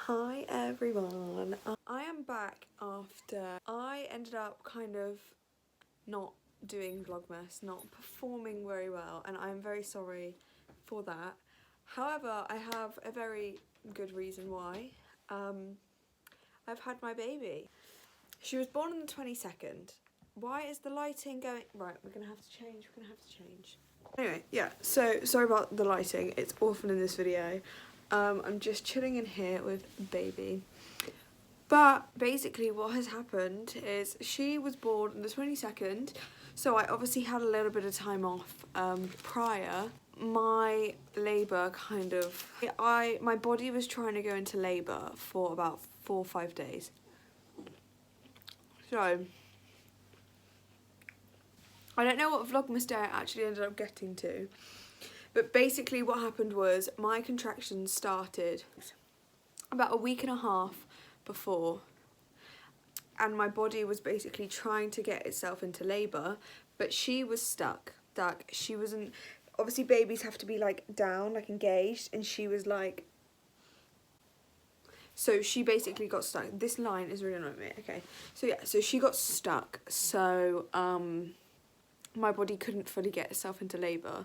Hi everyone, I am back after I ended up kind of not doing Vlogmas, not performing very well, and I'm very sorry for that. However, I have a very good reason why. I've had my baby. She was born on the 22nd. Why is the lighting going? Right, we're gonna have to change. Anyway, yeah, so sorry about the lighting, it's awful in this video. I'm just chilling in here with baby. But basically what has happened is she was born on the 22nd, so I obviously had a little bit of time off prior. My labour my body was trying to go into labour for about 4 or 5 days. So, I don't know what Vlogmas day I actually ended up getting to, but basically what happened was my contractions started about a week and a half before, and my body was basically trying to get itself into labour, but she was stuck. She wasn't, obviously babies have to be like down, like engaged, and she was like, so she basically got stuck. This line is really annoying me. Okay, so yeah, so she got stuck, so my body couldn't fully get itself into labour,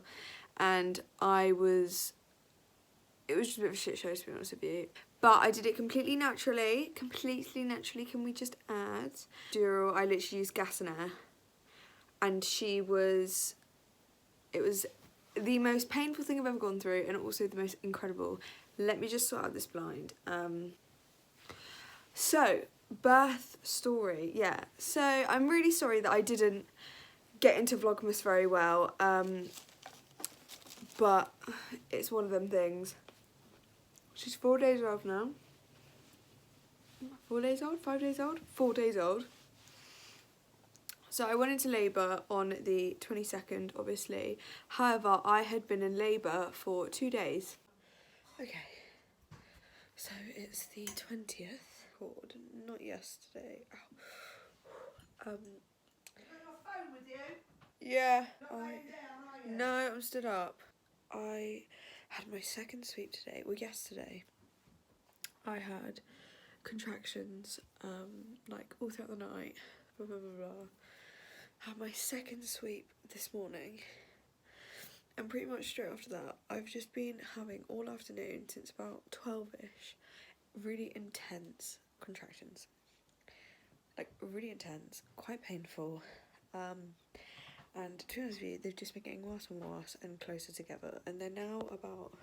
and it was just a bit of a shit show, to be honest with you. But I did it completely naturally, can we just add? Dural, I literally used gas and air. And it was the most painful thing I've ever gone through, and also the most incredible. Let me just sort out this blind. So, birth story, yeah. So, I'm really sorry that I didn't get into Vlogmas very well, but it's one of them things. She's 4 days old now. 4 days old? 5 days old? 4 days old. So I went into labour on the 22nd, obviously. However, I had been in labour for 2 days. Okay. So it's the 20th. God, not yesterday. Ow. You got your phone with you? Yeah. Not laying down, are you? No, I'm stood up. I had my second sweep today. Well, yesterday. I had contractions, like all throughout the night. Blah blah blah blah. Had my second sweep this morning, and pretty much straight after that I've just been having all afternoon since about 12ish really intense contractions, like really intense, quite painful, and to be honest with you, they've just been getting worse and worse and closer together, and they're now about,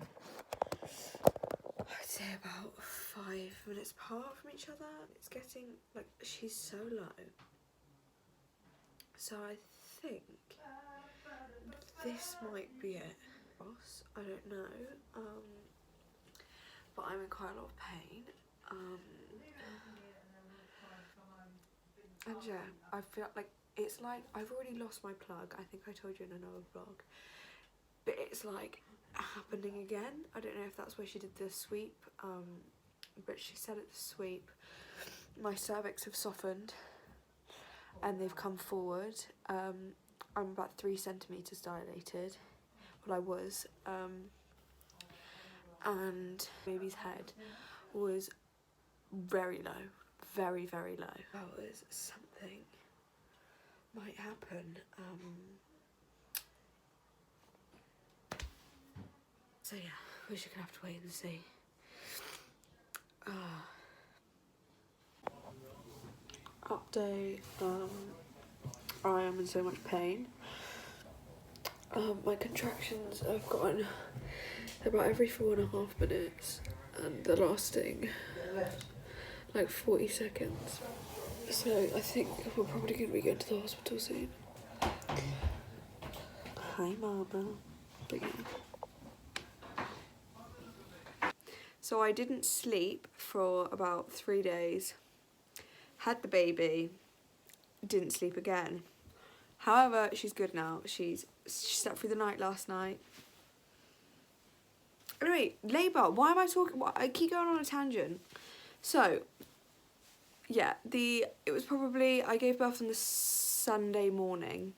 I'd say about 5 minutes apart from each other. It's getting, like, she's so low, so I think this might be it. I don't know, but I'm in quite a lot of pain, and yeah, I feel like it's like I've already lost my plug. I think I told you in another vlog, but it's like happening again. I don't know if that's where she did the sweep, but she said at the sweep my cervix have softened and they've come forward. I'm about 3 centimetres dilated. Well, I was, and baby's head was very low, very, very low. Oh, is something might happen. So yeah, we're just gonna have to wait and see. Update, I am in so much pain. My contractions I've gotten about every 4.5 minutes, and they're lasting like 40 seconds. So I think we're probably going to be going to the hospital soon. Hi mama. But yeah. So I didn't sleep for about 3 days. Had the baby, didn't sleep again. However, she's good now. She slept through the night last night. Anyway, labour. Why am I talking? I keep going on a tangent. So, yeah, it was probably, I gave birth on the Sunday morning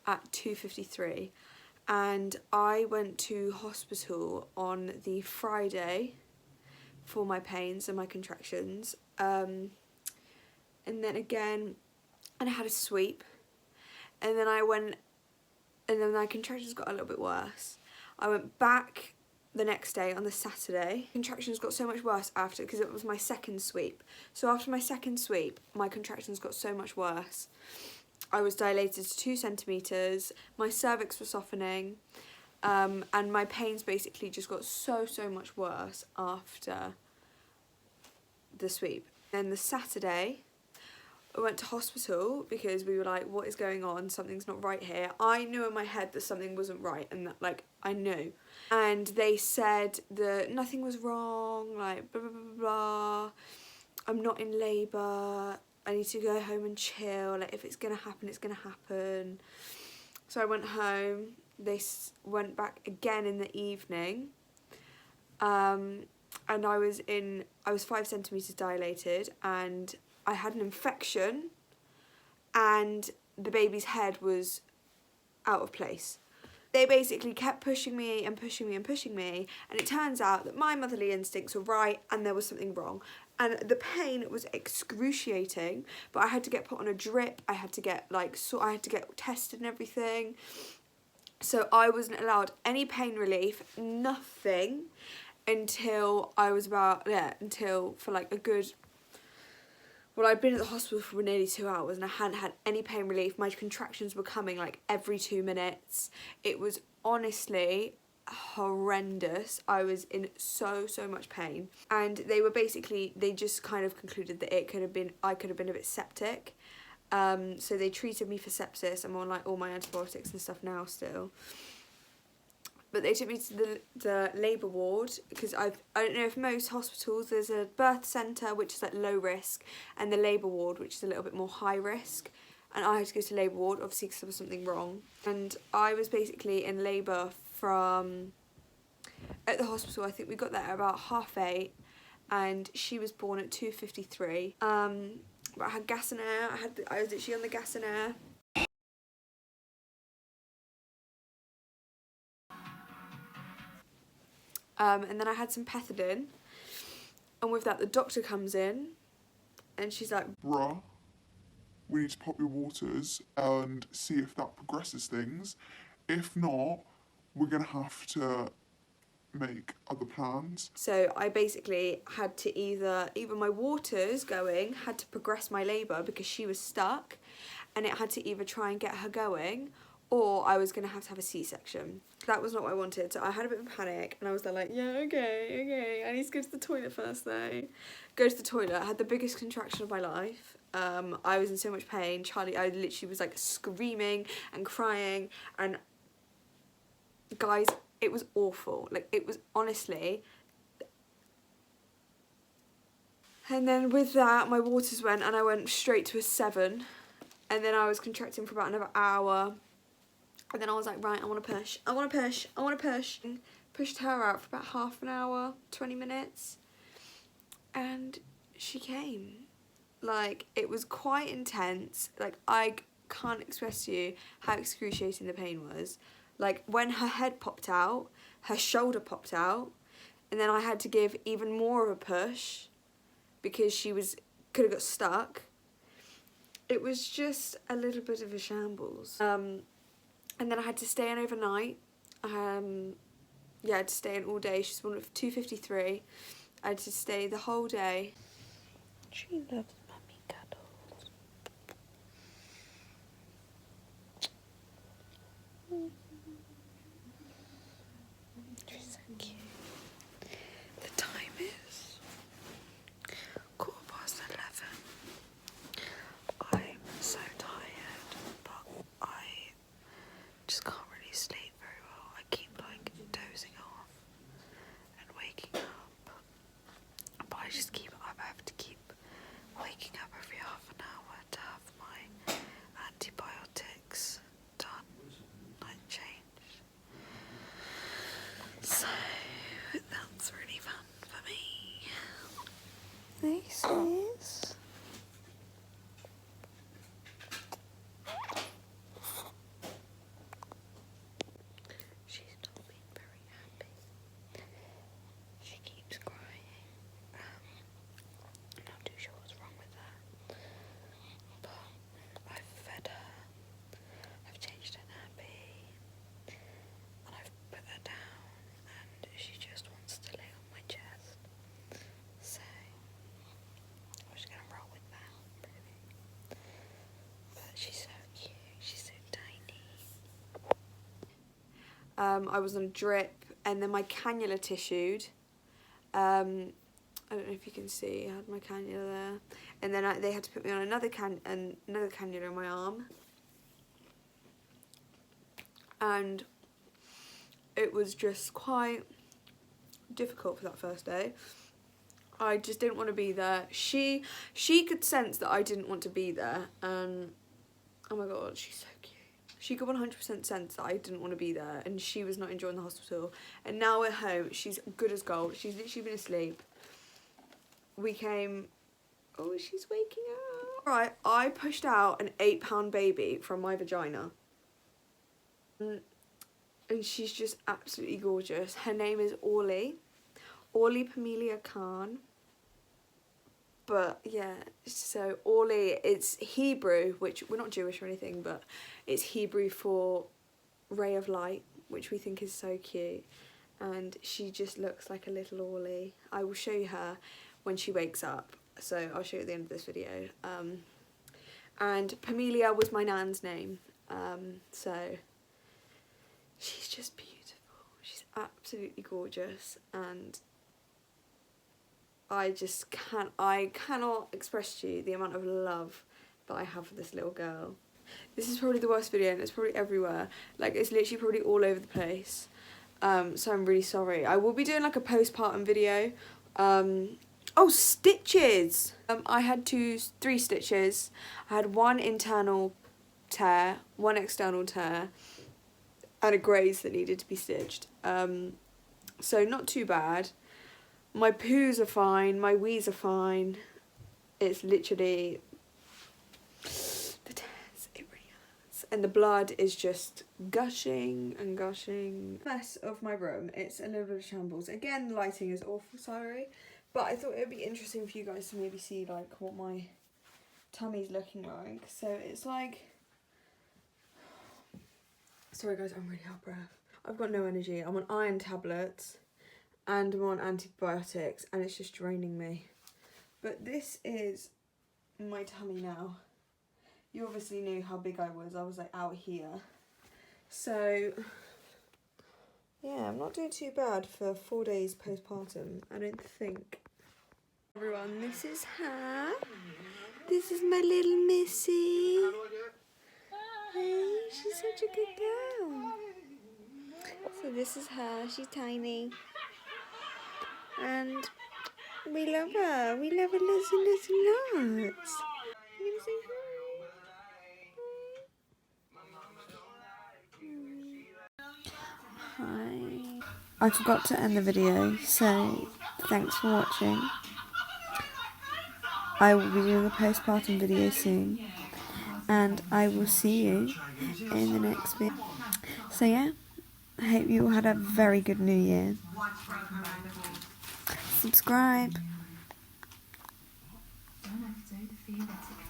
at 2:53, and I went to hospital on the Friday for my pains and my contractions. And then again, and I had a sweep, and then and then my contractions got a little bit worse. I went back the next day on the Saturday. Contractions got so much worse after, because it was my second sweep. So after my second sweep, my contractions got so much worse. I was dilated to 2 centimetres, my cervix was softening, and my pains basically just got so much worse after the sweep. Then the Saturday, I went to hospital because we were like, what is going on? Something's not right here. I knew in my head that something wasn't right, and that, like, I knew. And they said that nothing was wrong, like, blah, blah, blah, blah. I'm not in labour. I need to go home and chill. Like, if it's going to happen, it's going to happen. So I went home. They went back again in the evening. And I was 5 centimetres dilated, and I had an infection, and the baby's head was out of place. They basically kept pushing me and pushing me and pushing me, and it turns out that my motherly instincts were right and there was something wrong. And the pain was excruciating, but I had to get put on a drip. I had to get I had to get tested and everything. So I wasn't allowed any pain relief, nothing, until I was until for like a good, well, I'd been at the hospital for nearly 2 hours and I hadn't had any pain relief. My contractions were coming like every 2 minutes. It was honestly horrendous. I was in so much pain, and they just kind of concluded that I could have been a bit septic. So they treated me for sepsis. I'm on like all my antibiotics and stuff now still. But they took me to the labour ward, because I don't know if most hospitals, there's a birth centre which is like low risk, and the labour ward which is a little bit more high risk. And I had to go to labour ward, obviously, because there was something wrong. And I was basically in labour at the hospital. I think we got there at about 8:30, and she was born at 2:53. But I had gas and air. I was literally on the gas and air. And then I had some pethidine, and with that the doctor comes in, and she's like, bruh, we need to pop your waters and see if that progresses things. If not, we're gonna have to make other plans. So I basically had to either my waters going had to progress my labour because she was stuck, and it had to either try and get her going, or I was going to have a C-section. That was not what I wanted, so I had a bit of a panic, and I was there like, yeah, okay, I need to go to the toilet first though. Go to the toilet, I had the biggest contraction of my life. I was in so much pain. I literally was like screaming and crying, and guys, it was awful. Like, it was honestly. And then with that, my waters went, and I went straight to a 7, and then I was contracting for about another hour. And then I was like, right, I want to push. Pushed her out for about half an hour, 20 minutes. And she came. Like, it was quite intense. Like, I can't express to you how excruciating the pain was. Like, when her head popped out, her shoulder popped out, and then I had to give even more of a push because she could have got stuck. It was just a little bit of a shambles. And then I had to stay in overnight. Yeah, I had to stay in all day. She's born at 2:53. I had to stay the whole day. She loves mummy cuddles. She's so cute. The time is 11:15. I'm so tired, but I just can't really sleep very well. I keep like dozing off and waking up, but I have to keep waking up every half an hour to have my antibiotics done, like changed. So that's really fun for me. This is she's not been very happy. She keeps crying. I was on a drip, and then my cannula tissued. I don't know if you can see, I had my cannula there, and then they had to put me on another cannula in my arm, and it was just quite difficult for that first day. I just didn't want to be there. She could sense that I didn't want to be there, and oh my god, she's so cute. She could 100% sense that I didn't want to be there, and she was not enjoying the hospital. And now we're home. She's good as gold. She's literally been asleep. We came. Oh, she's waking up. Right, I pushed out an 8-pound baby from my vagina. And she's just absolutely gorgeous. Her name is Orly Pamelia Khan. But yeah, so Orly, it's Hebrew, which we're not Jewish or anything, but it's Hebrew for ray of light, which we think is so cute. And she just looks like a little Orly. I will show you her when she wakes up, so I'll show you at the end of this video. And Pamelia was my nan's name, so she's just beautiful. She's absolutely gorgeous, and I cannot express to you the amount of love that I have for this little girl. This is probably the worst video, and it's probably everywhere. Like, it's literally probably all over the place. So I'm really sorry. I will be doing like a postpartum video. Oh, stitches! I had 3 stitches. I had 1 internal tear, 1 external tear, and a graze that needed to be stitched. So not too bad. My poos are fine, my wees are fine. It's literally the tears, it really hurts. And the blood is just gushing and gushing. Mess of my room, it's a little bit of shambles. Again, the lighting is awful, sorry. But I thought it would be interesting for you guys to maybe see like what my tummy's looking like. So it's like, sorry guys, I'm really out of breath. I've got no energy. I'm on iron tablets and I'm on antibiotics, and it's just draining me. But this is my tummy now. You obviously knew how big I was like out here. So yeah, I'm not doing too bad for 4 days postpartum, I don't think. Everyone, this is her. This is my little Missy. Hey, she's such a good girl. So this is her, she's tiny. And we love her. We love her lots and lots and lots. You gonna say hi? Hi. I forgot to end the video, so thanks for watching. I will be doing a postpartum video soon, and I will see you in the next video. So yeah, I hope you all had a very good New Year. Subscribe.